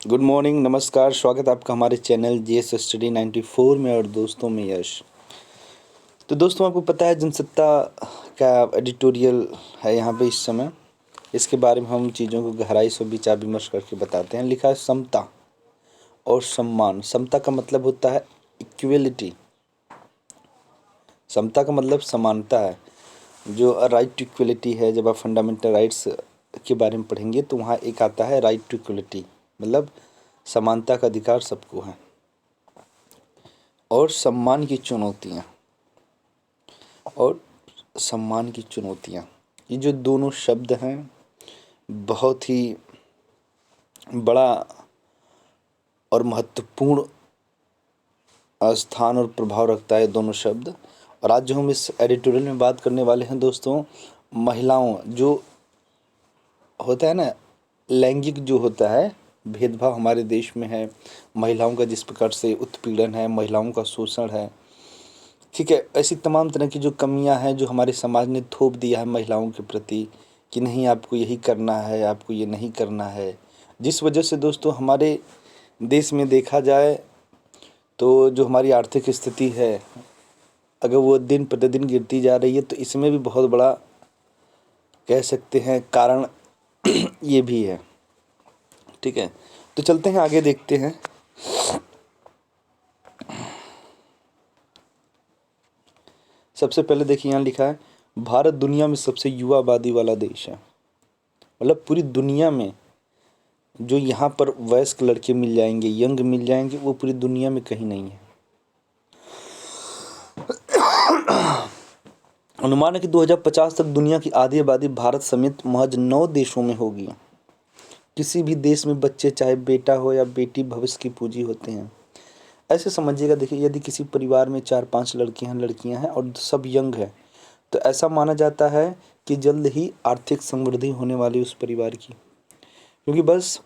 Good morning, नमस्कार, स्वागत है आपका हमारे चैनल जीएस स्टडी 94 में और दोस्तों में यश। तो दोस्तों, आपको पता है जनसत्ता का एडिटोरियल है यहाँ पे इस समय। इसके बारे में हम चीज़ों को गहराई से विचार विमर्श करके बताते हैं। लिखा है समता और सम्मान। समता का मतलब होता है इक्वलिटी। समता का मतलब समानता है। जो राइट टू इक्वलिटी है, जब आप फंडामेंटल राइट्स के बारे में पढ़ेंगे तो वहाँ एक आता है राइट टू इक्वलिटी, मतलब समानता का अधिकार सबको है। और सम्मान की चुनौतियाँ और सम्मान की चुनौतियाँ, ये जो दोनों शब्द हैं बहुत ही बड़ा और महत्वपूर्ण स्थान और प्रभाव रखता है दोनों शब्द। और आज जो हम इस एडिटोरियल में बात करने वाले हैं दोस्तों, महिलाओं जो होता है ना, लैंगिक जो होता है भेदभाव हमारे देश में है, महिलाओं का जिस प्रकार से उत्पीड़न है, महिलाओं का शोषण है, ठीक है, ऐसी तमाम तरह की जो कमियां हैं जो हमारे समाज ने थोप दिया है महिलाओं के प्रति कि नहीं आपको यही करना है, आपको ये नहीं करना है। जिस वजह से दोस्तों हमारे देश में देखा जाए तो जो हमारी आर्थिक स्थिति है, अगर वो दिन प्रतिदिन गिरती जा रही है तो इसमें भी बहुत बड़ा कह सकते हैं कारण ये भी है। ठीक है, तो चलते हैं आगे, देखते हैं। सबसे पहले देखिए, यहाँ लिखा है भारत दुनिया में सबसे युवा आबादी वाला देश है। मतलब पूरी दुनिया में जो यहाँ पर वयस्क लड़के मिल जाएंगे, यंग मिल जाएंगे, वो पूरी दुनिया में कहीं नहीं है। अनुमान है कि 2050 तक दुनिया की आधी आबादी भारत समेत महज 9 देशों में होगी। किसी भी देश में बच्चे, चाहे बेटा हो या बेटी, भविष्य की पूंजी होते हैं। ऐसे समझिएगा, देखिए, यदि किसी परिवार में 4-5 लड़कियां हैं और सब यंग है तो ऐसा माना जाता है कि जल्द ही आर्थिक समृद्धि होने वाली उस परिवार की, क्योंकि बस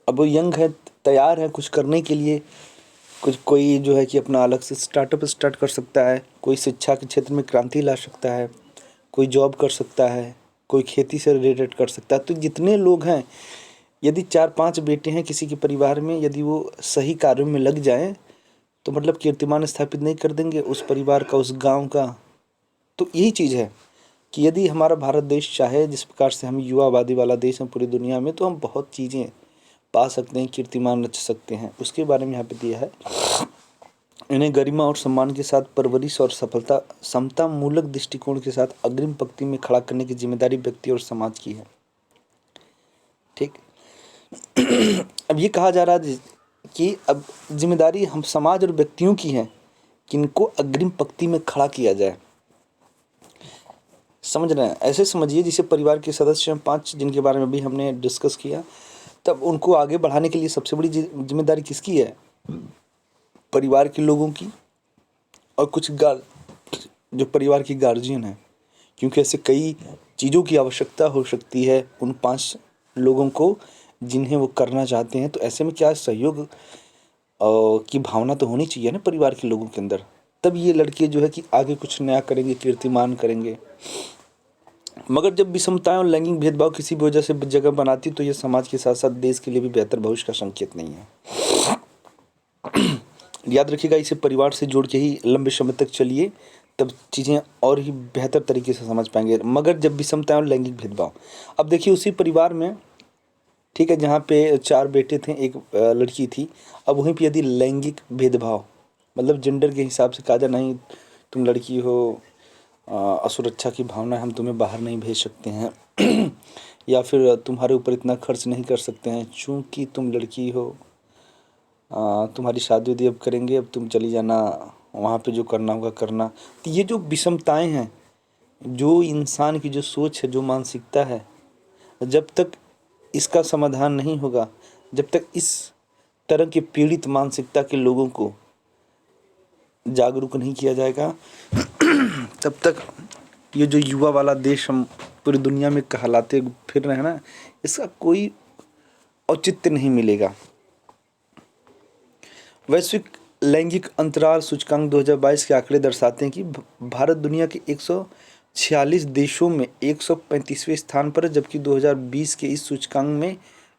अब वो यंग है, तैयार है कुछ करने के लिए। कुछ कोई जो है कि अपना अलग से स्टार्टअप स्टार्ट कर सकता है, कोई शिक्षा के क्षेत्र में क्रांति ला सकता है, कोई जॉब कर सकता है, कोई खेती से रिलेटेड कर सकता है। तो जितने लोग हैं, यदि 4-5 बेटे हैं किसी के परिवार में, यदि वो सही कार्यों में लग जाएं तो मतलब कीर्तिमान स्थापित नहीं कर देंगे उस परिवार का, उस गांव का। तो यही चीज़ है कि यदि हमारा भारत देश चाहे, जिस प्रकार से हम युवा आबादी वाला देश हैं पूरी दुनिया में, तो हम बहुत चीज़ें पा सकते हैं, कीर्तिमान रच सकते हैं। उसके बारे में यहाँ पे दिया है, इन्हें गरिमा और सम्मान के साथ परवरिश और सफलता समता मूलक दृष्टिकोण के साथ अग्रिम पंक्ति में खड़ा करने की जिम्मेदारी व्यक्ति और समाज की है। ठीक। अब ये कहा जा रहा है कि अब जिम्मेदारी हम समाज और व्यक्तियों की है कि इनको अग्रिम पंक्ति में खड़ा किया जाए। समझ रहे हैं? ऐसे समझिए जिसे परिवार के सदस्य हैं 5, जिनके बारे में भी हमने डिस्कस किया, तब उनको आगे बढ़ाने के लिए सबसे बड़ी जिम्मेदारी किसकी है? परिवार के लोगों की, और कुछ जो परिवार की गार्जियन है, क्योंकि ऐसे कई चीज़ों की आवश्यकता हो सकती है उन 5 लोगों को जिन्हें वो करना चाहते हैं। तो ऐसे में क्या सहयोग की भावना तो होनी चाहिए ना परिवार के लोगों के अंदर, तब ये लड़के जो है कि आगे कुछ नया करेंगे, कीर्तिमान करेंगे। मगर जब विषमताएं और लैंगिक भेदभाव किसी भी वजह से जगह बनाती तो ये समाज के साथ साथ देश के लिए भी बेहतर भविष्य का संकेत नहीं है। याद रखिएगा, इसे परिवार से जोड़ के ही लंबे समय तक चलिए, तब चीज़ें और ही बेहतर तरीके से समझ पाएंगे। मगर जब विषमताएं और लैंगिक भेदभाव, अब देखिए उसी परिवार में, ठीक है, जहाँ पे 4 बेटे थे, एक लड़की थी, अब वहीं पे यदि लैंगिक भेदभाव, मतलब जेंडर के हिसाब से कहा जाए नहीं तुम लड़की हो, असुरक्षा की भावना है, हम तुम्हें बाहर नहीं भेज सकते हैं या फिर तुम्हारे ऊपर इतना खर्च नहीं कर सकते हैं चूँकि तुम लड़की हो, तुम्हारी शादी वादी अब करेंगे, अब तुम चली जाना, वहाँ पे जो करना होगा करना। तो ये जो विषमताएं हैं, जो इंसान की जो सोच है, जो मानसिकता है, जब तक इसका समाधान नहीं होगा, जब तक इस तरह के पीड़ित मानसिकता के लोगों को जागरूक नहीं किया जाएगा तब तक ये जो युवा वाला देश हम पूरी दुनिया में कहलाते फिर रहे हैं ना, इसका कोई औचित्य नहीं मिलेगा। वैश्विक लैंगिक अंतराल सूचकांक 2022 के आंकड़े दर्शाते हैं कि भारत दुनिया के 146 देशों में 135वें स्थान पर है, जबकि 2020 के इस सूचकांक में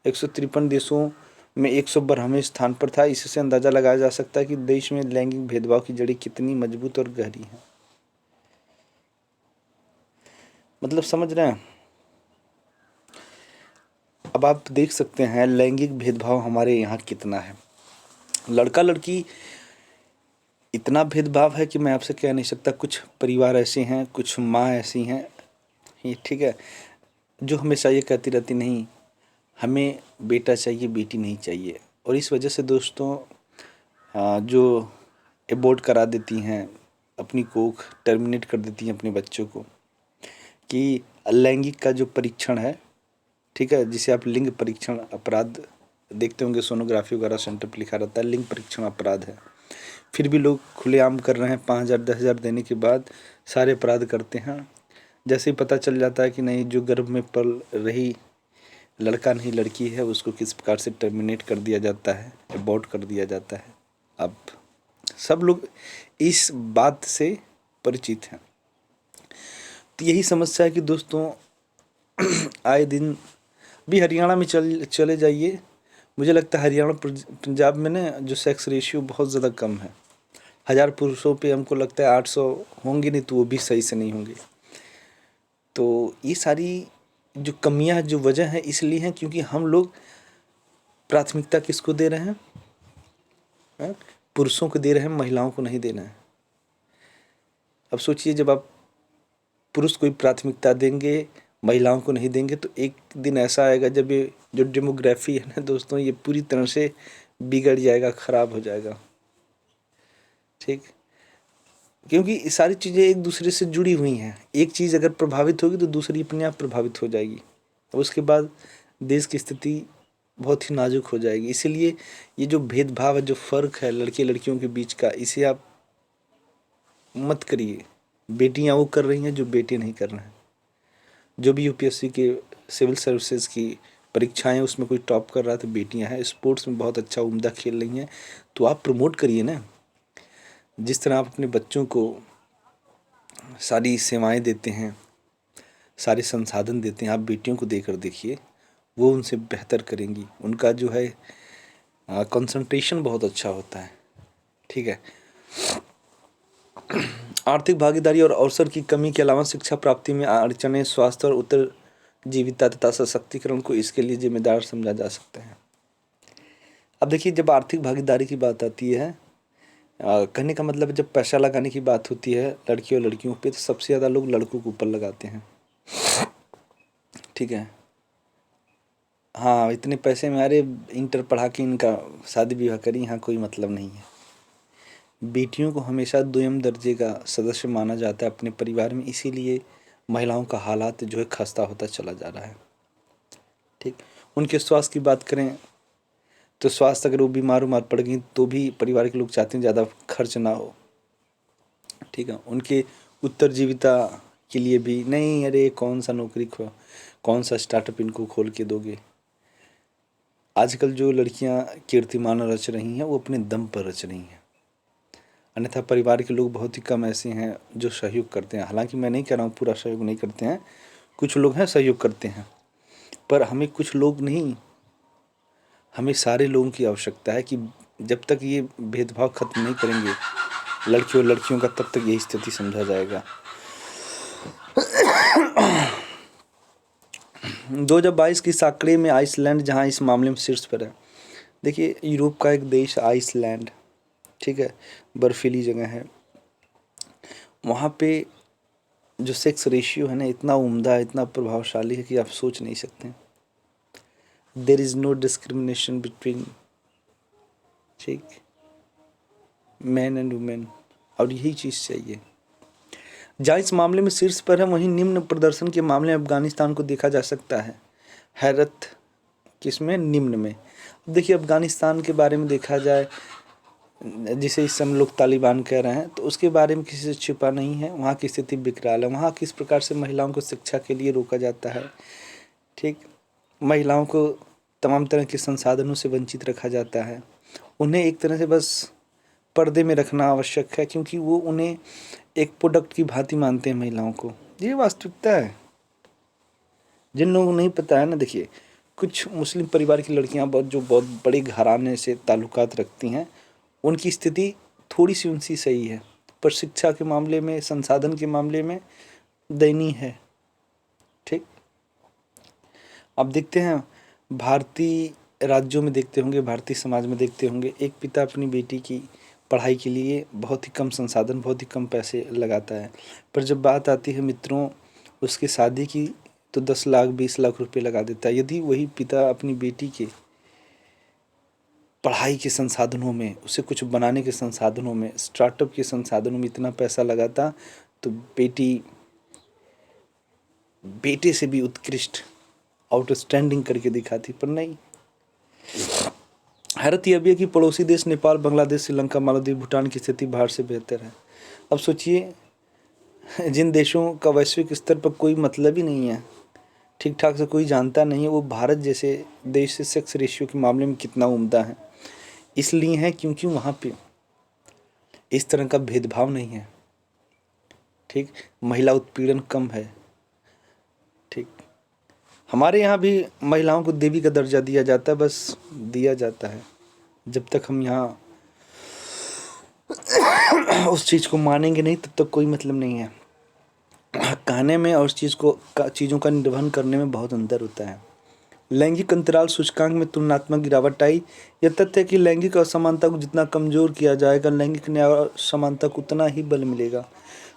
153 देशों में 192वें स्थान पर था। इससे अंदाज़ा लगाया जा सकता है कि देश में लैंगिक भेदभाव की जड़ें कितनी मजबूत और गहरी हैं। मतलब समझ रहे हैं। अब आप देख सकते हैं लैंगिक भेदभाव हमारे यहाँ कितना है। लड़का लड़की इतना भेदभाव है कि मैं आपसे कह नहीं सकता। कुछ परिवार ऐसे हैं, कुछ माँ ऐसी हैं, ये ठीक है, जो हमेशा ये कहती रहती नहीं हमें बेटा चाहिए बेटी नहीं चाहिए। और इस वजह से दोस्तों जो एबॉर्ट करा देती हैं, अपनी कोख टर्मिनेट कर देती हैं अपने बच्चों को, कि लैंगिक का जो परीक्षण है, ठीक है, जिसे आप लिंग परीक्षण अपराध देखते होंगे, सोनोग्राफी वगैरह सेंटर पर लिखा रहता है लिंग परीक्षण अपराध है, फिर भी लोग खुलेआम कर रहे हैं। 5,000 10,000 देने के बाद सारे अपराध करते हैं। जैसे ही पता चल जाता है कि नहीं, जो गर्भ में पल रही लड़का नहीं लड़की है, उसको किस प्रकार से टर्मिनेट कर दिया जाता है, अबॉर्ट कर दिया जाता है। अब सब लोग इस बात से परिचित हैं। तो यही समस्या है कि दोस्तों आए दिन भी हरियाणा में चले जाइए, मुझे लगता है हरियाणा पंजाब में ना जो सेक्स रेशियो बहुत ज़्यादा कम है। 1000 पुरुषों पे हमको लगता है 800 होंगे, नहीं तो वो भी सही से नहीं होंगे। तो ये सारी जो कमियां, जो वजह है, इसलिए हैं क्योंकि हम लोग प्राथमिकता किसको दे रहे हैं? पुरुषों को दे रहे हैं, महिलाओं को नहीं देना है। अब सोचिए, जब आप पुरुष को प्राथमिकता देंगे, महिलाओं को नहीं देंगे, तो एक दिन ऐसा आएगा जब ये जो डेमोग्राफी है ना दोस्तों, ये पूरी तरह से बिगड़ जाएगा, खराब हो जाएगा। ठीक, क्योंकि ये सारी चीज़ें एक दूसरे से जुड़ी हुई हैं। एक चीज़ अगर प्रभावित होगी तो दूसरी अपने आप प्रभावित हो जाएगी, और उसके बाद देश की स्थिति बहुत ही नाजुक हो जाएगी। इसीलिए ये जो भेदभाव है, जो फ़र्क है लड़के लड़कियों के बीच का, इसे आप मत करिए। बेटियां वो कर रही हैं जो बेटे नहीं कर रहे हैं। जो भी यूपीएससी के सिविल सर्विसेज की परीक्षाएं, उसमें कोई टॉप कर रहा है तो बेटियां हैं। स्पोर्ट्स में बहुत अच्छा उम्दा खेल रही हैं, तो आप प्रमोट करिए ना। जिस तरह आप अपने बच्चों को सारी सेवाएं देते हैं, सारे संसाधन देते हैं, आप बेटियों को देकर देखिए, वो उनसे बेहतर करेंगी। उनका जो है कंसंट्रेशन बहुत अच्छा होता है। ठीक है। आर्थिक भागीदारी और अवसर की कमी के अलावा शिक्षा प्राप्ति में अड़चनें, स्वास्थ्य और उत्तरजीविता तथा सशक्तिकरण को इसके लिए जिम्मेदार समझा जा सकता है। अब देखिए, जब आर्थिक भागीदारी की बात आती है, कहने का मतलब जब पैसा लगाने की बात होती है लड़कियों और लड़कियों पे, तो सबसे ज़्यादा लोग लड़कों के ऊपर लगाते हैं। ठीक है, हाँ, इतने पैसे में, अरे इंटर पढ़ा के इनका शादी विवाह करी, यहाँ कोई मतलब नहीं है। बेटियों को हमेशा दोयम दर्जे का सदस्य माना जाता है अपने परिवार में, इसीलिए महिलाओं का हालात जो है खस्ता होता चला जा रहा है। ठीक, उनके स्वास्थ्य की बात करें तो स्वास्थ्य, अगर वो बीमार पड़ गई तो भी परिवार के लोग चाहते हैं ज़्यादा खर्च ना हो। ठीक है, उनके उत्तरजीविता के लिए भी नहीं, अरे कौन सा नौकरी कौन सा स्टार्टअप इनको खोल के दोगे। आजकल जो लड़कियां कीर्तिमान रच रही हैं, वो अपने दम पर रच रही हैं। अन्यथा परिवार के लोग बहुत ही कम ऐसे हैं जो सहयोग करते हैं। हालांकि मैं नहीं कह रहा हूँ पूरा सहयोग नहीं करते हैं, कुछ लोग हैं सहयोग करते हैं, पर हमें कुछ लोग नहीं, हमें सारे लोगों की आवश्यकता है। कि जब तक ये भेदभाव खत्म नहीं करेंगे लड़कियों और लड़कियों का, तब तक यही स्थिति समझा जाएगा। 2022 की आंकड़े में आइसलैंड जहां इस मामले में शीर्ष पर है। देखिए, यूरोप का एक देश आइसलैंड, ठीक है, बर्फीली जगह है, वहाँ पे जो सेक्स रेशियो है ना, इतना उम्दा, इतना प्रभावशाली है कि आप सोच नहीं सकते। There is no discrimination between, ठीक, मैन एंड वुमेन, और यही चीज़ चाहिए। जहाँ इस मामले में शीर्ष पर है, वहीं निम्न प्रदर्शन के मामले में अफगानिस्तान को देखा जा सकता है। हैरत किसमें? निम्न में। अब देखिए, अफगानिस्तान के बारे में देखा जाए, जिसे इस समय लोग तालिबान कह रहे हैं, तो उसके बारे में किसी से छिपा नहीं है। वहाँ की स्थिति विकराल है। वहाँ किस प्रकार से महिलाओं को शिक्षा के लिए रोका जाता है, ठीक, महिलाओं को तमाम तरह के संसाधनों से वंचित रखा जाता है। उन्हें एक तरह से बस पर्दे में रखना आवश्यक है, क्योंकि वो उन्हें एक प्रोडक्ट की भांति मानते हैं महिलाओं को। ये वास्तविकता है। जिन लोगों को नहीं पता है ना, देखिए, कुछ मुस्लिम परिवार की लड़कियां बहुत बड़े घराने से ताल्लुकात रखती हैं, उनकी स्थिति थोड़ी सी उनसी सही है, पर शिक्षा के मामले में, संसाधन के मामले में दयनीय है। ठीक, अब देखते हैं भारतीय राज्यों में देखते होंगे, भारतीय समाज में देखते होंगे, एक पिता अपनी बेटी की पढ़ाई के लिए बहुत ही कम संसाधन, बहुत ही कम पैसे लगाता है, पर जब बात आती है मित्रों उसकी शादी की तो 10 लाख 20 लाख रुपए लगा देता है। यदि वही पिता अपनी बेटी के पढ़ाई के संसाधनों में, उसे कुछ बनाने के संसाधनों में, स्टार्टअप के संसाधनों में इतना पैसा लगाता तो बेटी बेटे से भी उत्कृष्ट, आउटस्टैंडिंग करके दिखाती, पर नहीं। हैरत यह भी है कि पड़ोसी देश नेपाल, बांग्लादेश, श्रीलंका, मालदीव, भूटान की स्थिति भारत से बेहतर है। अब सोचिए, जिन देशों का वैश्विक स्तर पर कोई मतलब ही नहीं है, ठीक ठाक से कोई जानता नहीं है, वो भारत जैसे देश से सेक्स रेशियो के मामले में कितना उम्दा है। इसलिए है क्योंकि वहाँ पे इस तरह का भेदभाव नहीं है। ठीक, महिला उत्पीड़न कम है। ठीक, हमारे यहाँ भी महिलाओं को देवी का दर्जा दिया जाता है, बस दिया जाता है। जब तक हम यहाँ उस चीज़ को मानेंगे नहीं तब तक कोई मतलब नहीं है। कहने में और चीज़ों का निर्वहन करने में बहुत अंतर होता है। लैंगिक अंतराल सूचकांक में तुलनात्मक गिरावट आई। यह तथ्य है कि लैंगिक असमानता को जितना कमज़ोर किया जाएगा, लैंगिक न्याय और समानता को उतना ही बल मिलेगा।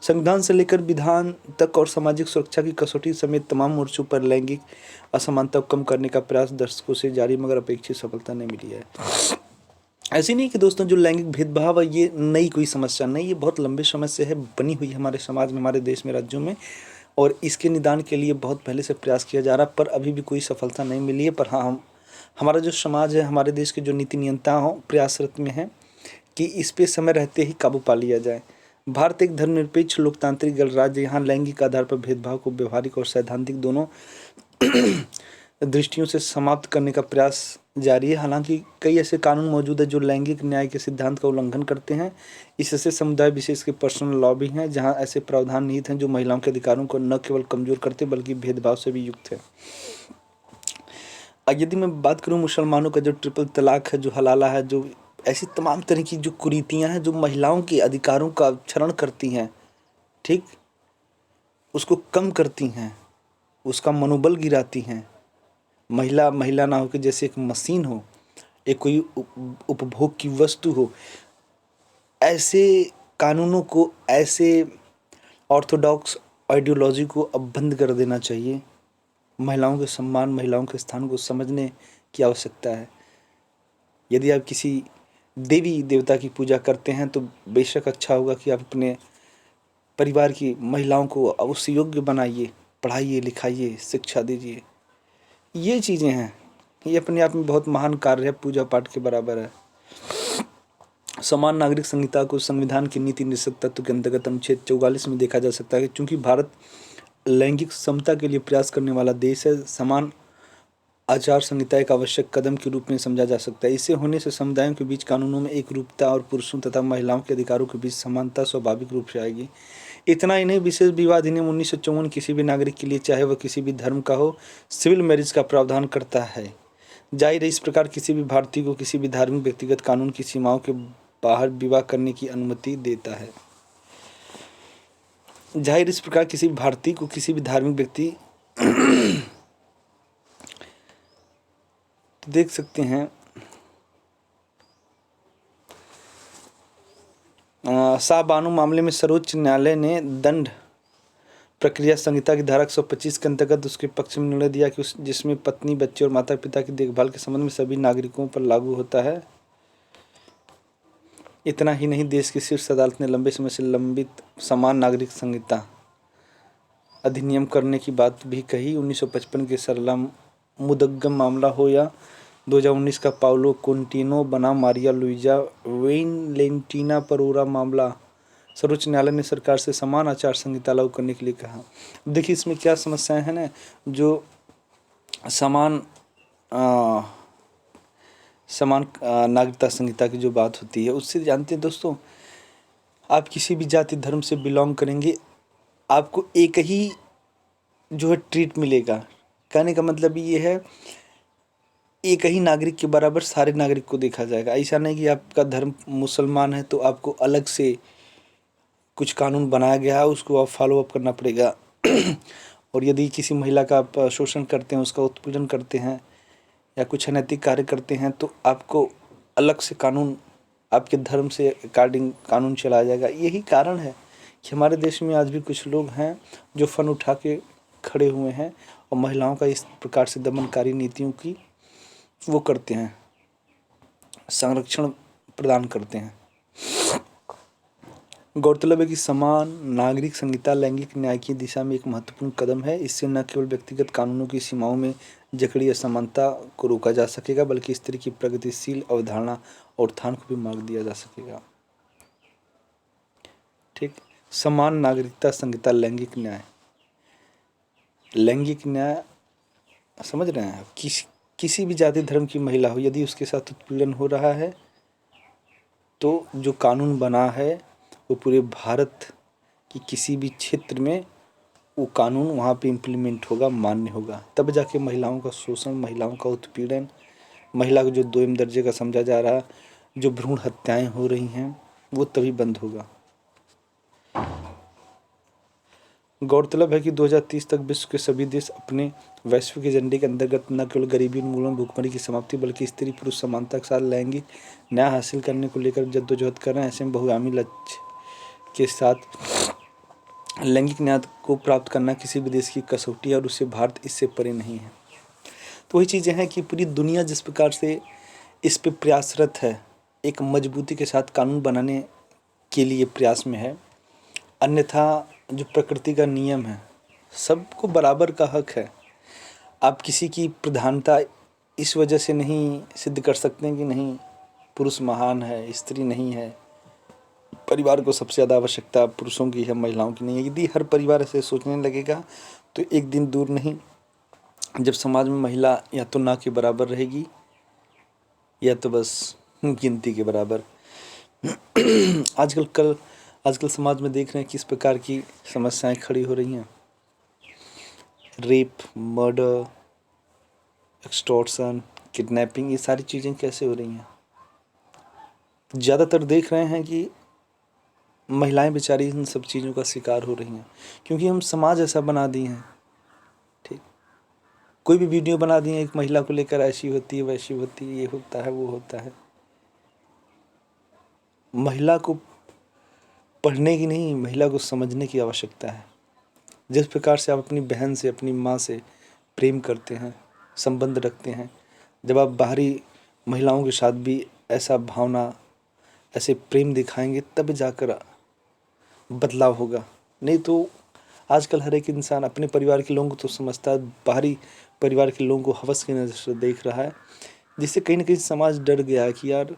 संविधान से लेकर विधान तक और सामाजिक सुरक्षा की कसौटी समेत तमाम मोर्चों पर लैंगिक असमानता को कम करने का प्रयास दशकों से जारी, मगर अपेक्षित सफलता नहीं मिली है। ऐसी नहीं कि दोस्तों जो लैंगिक भेदभाव है ये नई कोई समस्या नहीं, ये बहुत लंबे समय से है, बनी हुई हमारे समाज में, हमारे देश में, राज्यों में, और इसके निदान के लिए बहुत पहले से प्रयास किया जा रहा, पर अभी भी कोई सफलता नहीं मिली है। पर हाँ, हमारा जो समाज है, हमारे देश के जो नीति नियंता हों प्रयासरत में हैं कि इस पे समय रहते ही काबू पा लिया जाए। भारत एक धर्मनिरपेक्ष लोकतांत्रिक गणराज्य, यहाँ लैंगिक आधार पर भेदभाव को व्यवहारिक और सैद्धांतिक दोनों दृष्टियों से समाप्त करने का प्रयास जारी है। हालांकि कई ऐसे कानून मौजूद है जो लैंगिक न्याय के सिद्धांत का उल्लंघन करते हैं। इससे समुदाय विशेष के पर्सनल लॉ भी हैं जहां ऐसे प्रावधान निहित हैं जो महिलाओं के अधिकारों को न केवल कमजोर करते बल्कि भेदभाव से भी युक्त है। यदि मैं बात करूं मुसलमानों का जो ट्रिपल तलाक है, जो हलाला है, जो ऐसी तमाम तरह की जो कुरीतियाँ हैं जो महिलाओं के अधिकारों का क्षरण करती हैं, ठीक, उसको कम करती हैं, उसका मनोबल गिराती हैं। महिला ना हो कि जैसे एक मशीन हो, एक कोई उपभोग की वस्तु हो। ऐसे कानूनों को, ऐसे ऑर्थोडॉक्स आइडियोलॉजी को अब बंद कर देना चाहिए। महिलाओं के सम्मान, महिलाओं के स्थान को समझने की आवश्यकता है। यदि आप किसी देवी देवता की पूजा करते हैं तो बेशक अच्छा होगा कि आप अपने परिवार की महिलाओं को उस योग्य बनाइए, पढ़ाइए, लिखाइए, शिक्षा दीजिए। ये चीज़ें हैं, ये अपने आप में बहुत महान कार्य है, पूजा पाठ के बराबर है। समान नागरिक संहिता को संविधान की नीति निषेध तत्व के अंतर्गत अनुच्छेद 44 में देखा जा सकता है कि चूंकि भारत लैंगिक समता के लिए प्रयास करने वाला देश है, समान आचार संहिता एक आवश्यक कदम के रूप में समझा जा सकता है। इसे होने से समुदायों के बीच कानूनों में एक रूपता और पुरुषों तथा महिलाओं के अधिकारों के बीच समानता स्वाभाविक रूप से आएगी। इतना ही नहीं, विशेष विवाह अधिनियम 1954 किसी भी नागरिक के लिए, चाहे वह किसी भी धर्म का हो, सिविल मैरिज का प्रावधान करता है। जाहिर है इस प्रकार किसी भी भारतीय को किसी भी धार्मिक व्यक्तिगत कानून की सीमाओं के बाहर विवाह करने की अनुमति देता है। जाहिर इस प्रकार किसी भी भारतीय को किसी भी धार्मिक व्यक्ति तो देख सकते हैं शाहबानो मामले में सर्वोच्च न्यायालय ने दंड प्रक्रिया संहिता की धारा 125 के अंतर्गत उसके पक्ष में निर्णय दिया कि जिसमें पत्नी, बच्चे और माता पिता की देखभाल के संबंध में सभी नागरिकों पर लागू होता है। इतना ही नहीं, देश की शीर्ष अदालत ने लंबे समय से लंबित समान नागरिक संहिता अधिनियम करने की बात भी कही। 1955 के सरला मुदग्गम मामला हो या 2019 का पाउलो कोंटिनो बना मारिया लुइजा वेलेंटीना परोरा मामला, सर्वोच्च न्यायालय ने सरकार से समान आचार संहिता लागू करने के लिए कहा। देखिए इसमें क्या समस्याएं हैं ना, जो समान नागरिकता संहिता की जो बात होती है उससे जानते हैं दोस्तों, आप किसी भी जाति धर्म से बिलोंग करेंगे, आपको एक ही जो है ट्रीट मिलेगा। कहने का मतलब ये है एक ही नागरिक के बराबर सारे नागरिक को देखा जाएगा। ऐसा नहीं कि आपका धर्म मुसलमान है तो आपको अलग से कुछ कानून बनाया गया है, उसको आप फॉलो अप करना पड़ेगा। और यदि किसी महिला का आप शोषण करते हैं, उसका उत्पीड़न करते हैं या कुछ अनैतिक कार्य करते हैं तो आपको अलग से कानून, आपके धर्म से अकॉर्डिंग कानून चलाया जाएगा। यही कारण है कि हमारे देश में आज भी कुछ लोग हैं जो फन उठा के खड़े हुए हैं और महिलाओं का इस प्रकार से दमनकारी नीतियों की वो करते हैं, संरक्षण प्रदान करते हैं। गौरतलब है कि समान नागरिक संहिता लैंगिक न्याय की दिशा में एक महत्वपूर्ण कदम है। इससे न केवल व्यक्तिगत कानूनों की सीमाओं में जकड़ी असमानता को रोका जा सकेगा, बल्कि स्त्री की प्रगतिशील अवधारणा और उत्थान को भी मार्ग दिया जा सकेगा। ठीक, समान नागरिकता संहिता लैंगिक न्याय समझ रहे हैं। किसी भी जाति धर्म की महिला हो, यदि उसके साथ उत्पीड़न हो रहा है तो जो कानून बना है वो पूरे भारत की किसी भी क्षेत्र में वो कानून वहाँ पे इम्प्लीमेंट होगा, मान्य होगा। तब जाके महिलाओं का शोषण, महिलाओं का उत्पीड़न, महिला को जो दोयम दर्जे का समझा जा रहा, जो भ्रूण हत्याएं हो रही हैं, वो तभी बंद होगा। गौरतलब है कि 2030 तक विश्व के सभी देश अपने वैश्विक एजेंडे के अंतर्गत न केवल गरीबी उन्मूलन, भुखमरी की समाप्ति, बल्कि स्त्री पुरुष समानता के साथ लैंगिक न्याय हासिल करने को लेकर जद्दोजहद कर रहे हैं। ऐसे में बहुगामी लक्ष्य के साथ लैंगिक न्याय को प्राप्त करना किसी भी देश की कसौटी है और उससे भारत इससे परे नहीं है। तो वही चीज़ें हैं कि पूरी दुनिया जिस प्रकार से इस पे प्रयासरत है, एक मजबूती के साथ कानून बनाने के लिए प्रयास में है। अन्यथा जो प्रकृति का नियम है, सबको बराबर का हक है। आप किसी की प्रधानता इस वजह से नहीं सिद्ध कर सकते हैं कि नहीं पुरुष महान है, स्त्री नहीं है। परिवार को सबसे ज़्यादा आवश्यकता पुरुषों की है, महिलाओं की नहीं है। यदि हर परिवार ऐसे सोचने लगेगा तो एक दिन दूर नहीं जब समाज में महिला या तो ना के बराबर रहेगी या तो बस गिनती के बराबर। आजकल समाज में देख रहे हैं किस प्रकार की समस्याएं खड़ी हो रही हैं। रेप, मर्डर, एक्सटॉर्शन, किडनैपिंग, ये सारी चीज़ें कैसे हो रही हैं। ज़्यादातर देख रहे हैं कि महिलाएं बेचारी इन सब चीज़ों का शिकार हो रही हैं, क्योंकि हम समाज ऐसा बना दिए हैं। ठीक, कोई भी वीडियो बना दिए एक महिला को लेकर, ऐसी होती है, वैसी होती है, ये होता है, वो होता है। महिला को पढ़ने की नहीं, महिला को समझने की आवश्यकता है। जिस प्रकार से आप अपनी बहन से, अपनी माँ से प्रेम करते हैं, संबंध रखते हैं, जब आप बाहरी महिलाओं के साथ भी ऐसा भावना, ऐसे प्रेम दिखाएंगे तब जाकर बदलाव होगा। नहीं तो आजकल हर एक इंसान अपने परिवार के लोगों को तो समझता है, बाहरी परिवार के लोगों को हवस की नज़र से देख रहा है, जिससे कहीं ना कहीं समाज डर गया है कि यार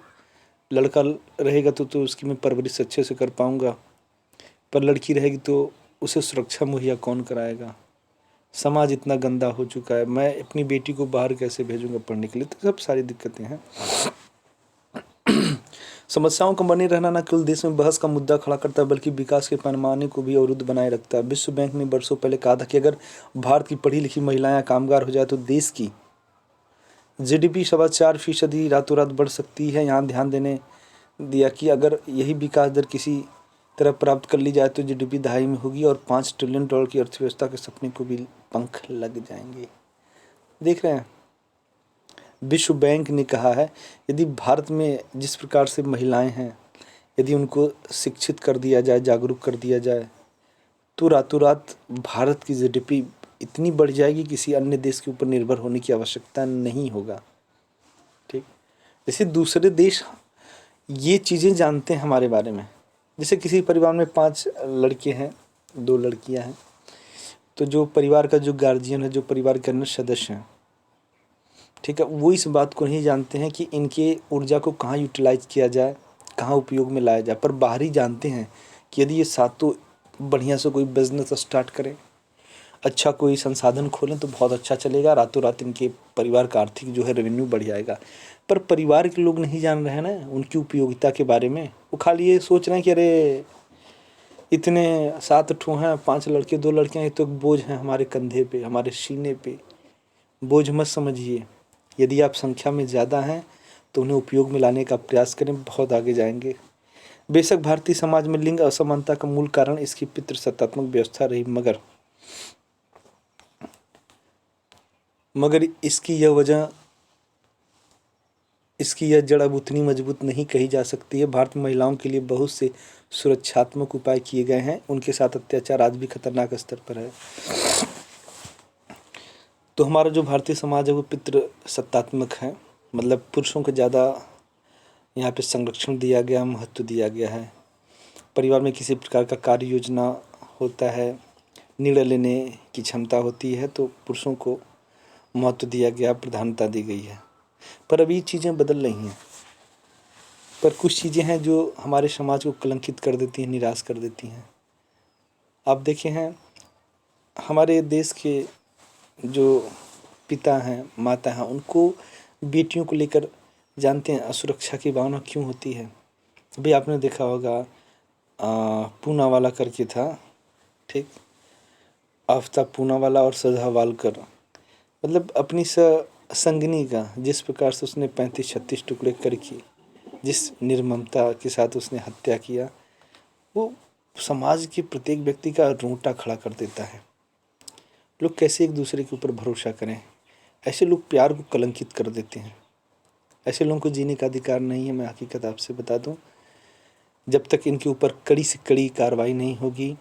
लड़का रहेगा तो उसकी मैं परवरिश अच्छे से कर पाऊँगा, पर लड़की रहेगी तो उसे सुरक्षा मुहैया कौन कराएगा। समाज इतना गंदा हो चुका है, मैं अपनी बेटी को बाहर कैसे भेजूँगा पढ़ने के लिए। तो सब सारी दिक्कतें हैं। समस्याओं का बने रहना न केवल देश में बहस का मुद्दा खड़ा करता है, बल्कि विकास के पैमाने को भी अवरुद्ध बनाए रखता है। विश्व बैंक ने वर्षों पहले कहा था कि अगर भारत की पढ़ी लिखी महिलाएं कामगार हो जाए तो देश की GDP 4.25% रातों रात बढ़ सकती है। यहाँ ध्यान देने दिया कि अगर यही विकास दर किसी तरह प्राप्त कर ली जाए तो GDP 2.5 में होगी और $5 ट्रिलियन की अर्थव्यवस्था के सपने को भी पंख लग जाएंगे। देख रहे हैं, विश्व बैंक ने कहा है यदि भारत में जिस प्रकार से महिलाएं हैं, यदि उनको शिक्षित कर दिया जाए, जागरूक कर दिया जाए, तो रातों रात भारत की GDP इतनी बढ़ जाएगी, किसी अन्य देश के ऊपर निर्भर होने की आवश्यकता नहीं होगा। ठीक, जैसे दूसरे देश ये चीज़ें जानते हैं हमारे बारे में। जैसे किसी परिवार में 5 लड़के हैं, 2 लड़कियां हैं, तो जो परिवार का जो गार्जियन है, जो परिवार के अन्य सदस्य हैं, ठीक है, वो इस बात को नहीं जानते हैं कि इनके ऊर्जा को कहाँ यूटिलाइज किया जाए, कहाँ उपयोग में लाया जाए। पर बाहरी जानते हैं कि यदि ये सातों बढ़िया से कोई बिजनेस स्टार्ट करें, अच्छा कोई संसाधन खोलें तो बहुत अच्छा चलेगा, रातों रात इनके परिवार का आर्थिक जो है रेवेन्यू बढ़ जाएगा। पर परिवार के लोग नहीं जान रहे हैं ना उनकी उपयोगिता के बारे में। वो खाली ये सोच रहे हैं कि अरे इतने 7 ठो हैं, 5 लड़के 2 लड़कियाँ, ये तो बोझ हैं हमारे कंधे पे, हमारे सीने पे। बोझ मत समझिए, यदि आप संख्या में ज़्यादा हैं तो उन्हें उपयोग में लाने का प्रयास करें, बहुत आगे जाएंगे। बेशक भारतीय समाज में लिंग असमानता का मूल कारण इसकी पितृसत्तात्मक व्यवस्था रही, मगर इसकी यह जड़ अब उतनी मजबूत नहीं कही जा सकती है। भारत में महिलाओं के लिए बहुत से सुरक्षात्मक उपाय किए गए हैं, उनके साथ अत्याचार आज भी खतरनाक स्तर पर है। तो हमारा जो भारतीय समाज है वो पितृसत्तात्मक है, मतलब पुरुषों को ज़्यादा यहाँ पे संरक्षण दिया गया, महत्व दिया गया है। परिवार में किसी प्रकार का कार्य योजना होता है, निर्णय लेने की क्षमता होती है, तो पुरुषों को महत्व दिया गया, प्रधानता दी गई है। पर अभी चीज़ें बदल रही हैं, पर कुछ चीज़ें हैं जो हमारे समाज को कलंकित कर देती हैं, निराश कर देती हैं। आप देखे हैं हमारे देश के जो पिता हैं, माता हैं, उनको बेटियों को लेकर जानते हैं असुरक्षा की भावना क्यों होती है। अभी आपने देखा होगा पूनावाला करके था, ठीक, आफ्ताब पूनावाला और सदा वालकर, मतलब अपनी संगनी का जिस प्रकार से उसने 35-36 टुकड़े करके जिस निर्ममता के साथ उसने हत्या किया, वो समाज के प्रत्येक व्यक्ति का रोंगटा खड़ा कर देता है। लोग कैसे एक दूसरे के ऊपर भरोसा करें? ऐसे लोग प्यार को कलंकित कर देते हैं। ऐसे लोगों को जीने का अधिकार नहीं है। मैं हकीकत आपसे बता दूं, जब तक इनके ऊपर कड़ी से कड़ी कार्रवाई नहीं होगी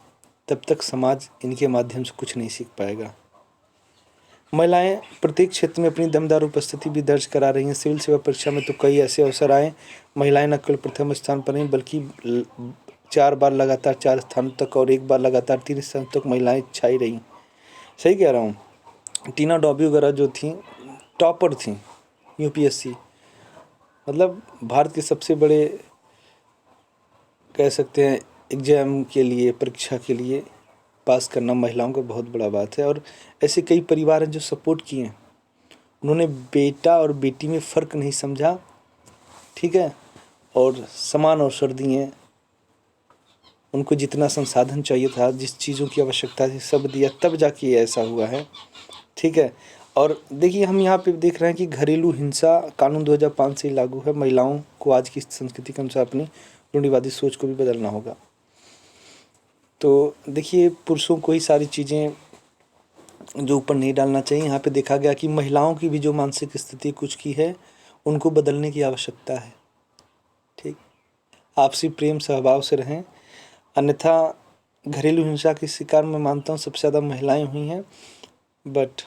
तब तक समाज इनके माध्यम से कुछ नहीं सीख पाएगा। महिलाएं प्रत्येक क्षेत्र में अपनी दमदार उपस्थिति भी दर्ज करा रही हैं। सिविल सेवा परीक्षा में तो कई ऐसे अवसर आए, महिलाएं न केवल प्रथम स्थान पर नहीं बल्कि 4 बार लगातार 4 स्थानों तक और 1 बार लगातार 3 स्थानों तक महिलाएं छाई रहीं। सही कह रहा हूँ। टीना डॉबी वगैरह जो थी टॉपर थी यूपीएससी, मतलब भारत के सबसे बड़े कह सकते हैं एग्जाम के लिए, परीक्षा के लिए पास करना महिलाओं का बहुत बड़ा बात है। और ऐसे कई परिवार हैं जो सपोर्ट किए हैं, उन्होंने बेटा और बेटी में फ़र्क नहीं समझा, ठीक है, और समान अवसर दिए, उनको जितना संसाधन चाहिए था, जिस चीज़ों की आवश्यकता थी सब दिया, तब जाके ये ऐसा हुआ है, ठीक है। और देखिए हम यहाँ पे देख रहे हैं कि घरेलू हिंसा कानून 2005 से लागू है। महिलाओं को आज की संस्कृति के अनुसार अपनी रूढ़िवादी सोच को भी बदलना होगा। तो देखिए पुरुषों को ही सारी चीज़ें जो ऊपर नहीं डालना चाहिए। यहाँ पे देखा गया कि महिलाओं की भी जो मानसिक स्थिति कुछ की है, उनको बदलने की आवश्यकता है, ठीक। आपसी प्रेम सहभाव से रहें, अन्यथा घरेलू हिंसा के शिकार मैं मानता हूँ सबसे ज़्यादा महिलाएं हुई हैं। बट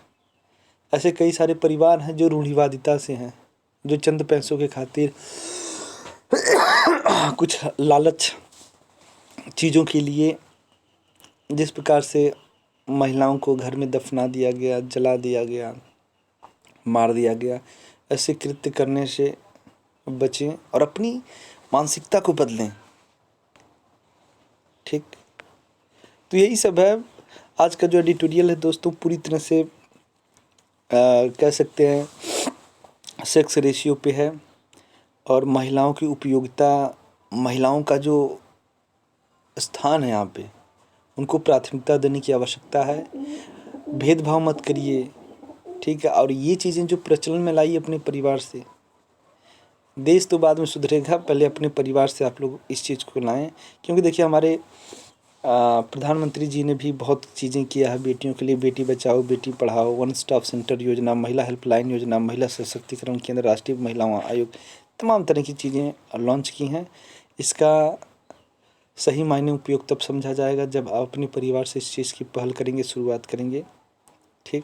ऐसे कई सारे परिवार हैं जो रूढ़िवादिता से हैं, जो चंद पैसों के खातिर कुछ लालच चीज़ों के लिए जिस प्रकार से महिलाओं को घर में दफना दिया गया, जला दिया गया, मार दिया गया, ऐसे कृत्य करने से बचें और अपनी मानसिकता को बदलें, ठीक। तो यही सब है आज का जो एडिटोरियल है दोस्तों, पूरी तरह से कह सकते हैं सेक्स रेशियो पे है और महिलाओं की उपयोगिता, महिलाओं का जो स्थान है यहाँ पे, उनको प्राथमिकता देने की आवश्यकता है। भेदभाव मत करिए, ठीक है। और ये चीज़ें जो प्रचलन में लाई अपने परिवार से, देश तो बाद में सुधरेगा, पहले अपने परिवार से आप लोग इस चीज़ को लाएं। क्योंकि देखिए हमारे प्रधानमंत्री जी ने भी बहुत चीज़ें किया है बेटियों के लिए, Beti Bachao Beti Padhao, one stop centre योजना, महिला हेल्पलाइन योजना, महिला सशक्तिकरण केंद्र, राष्ट्रीय महिला आयोग, तमाम तरह की चीज़ें लॉन्च की हैं। इसका सही मायने उपयोग तब समझा जाएगा जब आप अपने परिवार से इस चीज़ की पहल करेंगे, शुरुआत करेंगे, ठीक।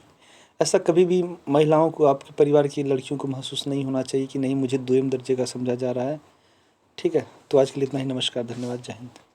ऐसा कभी भी महिलाओं को, आपके परिवार की लड़कियों को महसूस नहीं होना चाहिए कि नहीं मुझे 2म दर्जे का समझा जा रहा है, ठीक है। तो आज के लिए इतना ही। नमस्कार, धन्यवाद, जय हिंद।